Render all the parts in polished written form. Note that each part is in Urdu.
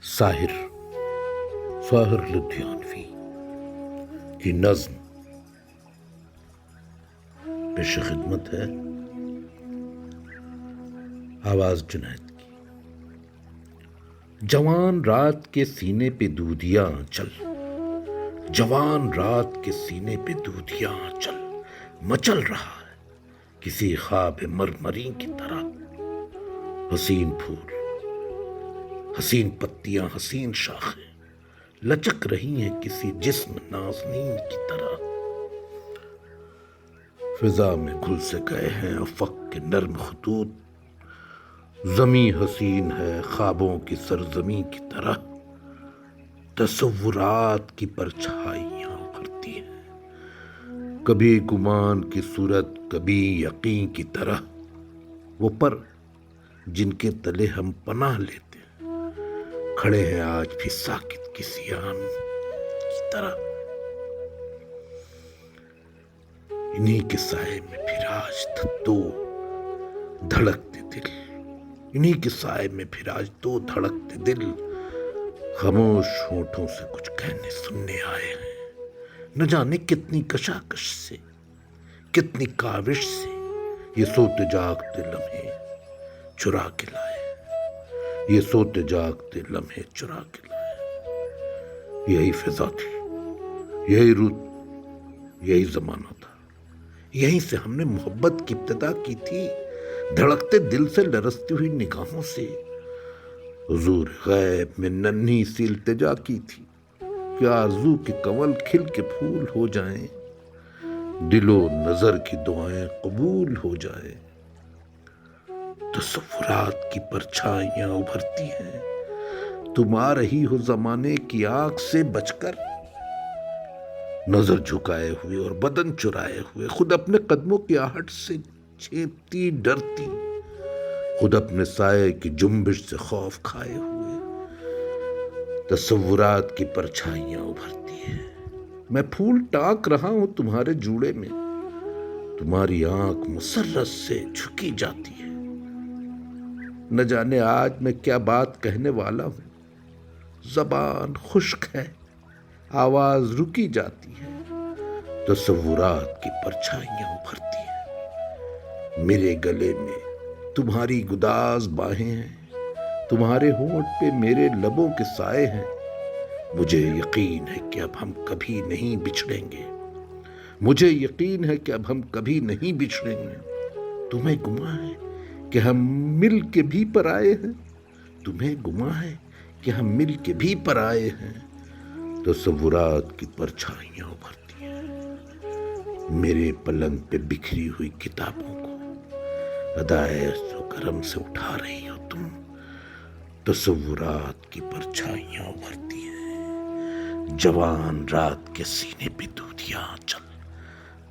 ساحر لدھیانوی کی نظم پیش خدمت ہے آواز جنید کی۔ جوان رات کے سینے پہ دودھیاں چل، جوان رات کے سینے پہ دودھیاں چل، مچل رہا ہے کسی خواب مرمری کی طرح۔ حسین پھول، حسین پتیاں، حسین شاخیں لچک رہی ہیں کسی جسم نازنین کی طرح۔ فضا میں گھل سے گئے ہیں افق کے نرم خطوط، زمیں حسین ہے خوابوں کی سرزمین کی طرح۔ تصورات کی پرچھائیاں ابھرتی ہیں، کبھی گمان کی صورت، کبھی یقین کی طرح۔ وہ پر جن کے تلے ہم پناہ لیتے ہیں، کھڑے ہیں آج بھی ساکت کسی آن کی طرح۔ انہی کے سائے میں پھر آج دو دھڑکتے دل، انہی کے سائے میں پھر آج دو دھڑکتے دل، خاموش ہونٹوں سے کچھ کہنے سننے آئے ہیں۔ نہ جانے کتنی کشاکش سے، کتنی کاوش سے یہ سوتے جاگتے لمحے چرا کے لائے، یہ سوتے جاگتے لمحے چرا کے لائے۔ یہی فضا تھی، یہی رت، یہی زمانہ تھا، یہیں سے ہم نے محبت کی ابتدا کی تھی، دھڑکتے دل سے لرزتی ہوئی نگاہوں سے حضور غیب میں ننھی سی التجا کی تھی کہ آرزو کے کنول کھل کے پھول ہو جائیں، دل و نظر کی دعائیں قبول ہو جائیں۔ تصورات کی پرچھائیاں ابھرتی ہیں، تم آ رہی ہو زمانے کی آنکھ سے بچ کر، نظر جھکائے ہوئے اور بدن چرائے ہوئے، خود اپنے قدموں کی آہٹ سے چیپتی ڈرتی، خود اپنے سائے کی جنبش سے خوف کھائے ہوئے۔ تصورات کی پرچھائیاں ابھرتی ہیں، میں پھول ٹانک رہا ہوں تمہارے جوڑے میں، تمہاری آنکھ مسرت سے جھکی جاتی ہے۔ نہ جانے آج میں کیا بات کہنے والا ہوں، زبان خشک ہے، آواز رکی جاتی ہے۔ تصورات کی پرچھائیاں ابھرتی ہیں، میرے گلے میں تمہاری گداز باہیں ہیں، تمہارے ہونٹ پہ میرے لبوں کے سائے ہیں۔ مجھے یقین ہے کہ اب ہم کبھی نہیں بچھڑیں گے، مجھے یقین ہے کہ اب ہم کبھی نہیں بچھڑیں گے۔ تمہیں گمان ہے کہ ہم مل کے بھی پرائے ہیں، تمہیں گمان ہے کہ ہم مل کے بھی پرائے ہیں۔ تصورات کی پرچھائیاں ابھرتی ہیں، میرے پلنگ پہ بکھری ہوئی کتابوں کو ادائے عزو کرم سے اٹھا رہی ہو تم۔ تصورات کی پرچھائیاں ابھرتی ہیں، جوان رات کے سینے پہ دودھیاں چل،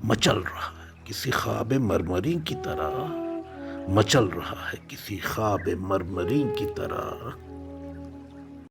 مچل رہا ہے کسی خواب مرمری کی طرح، مچل رہا ہے کسی خواب مرمری کی طرح۔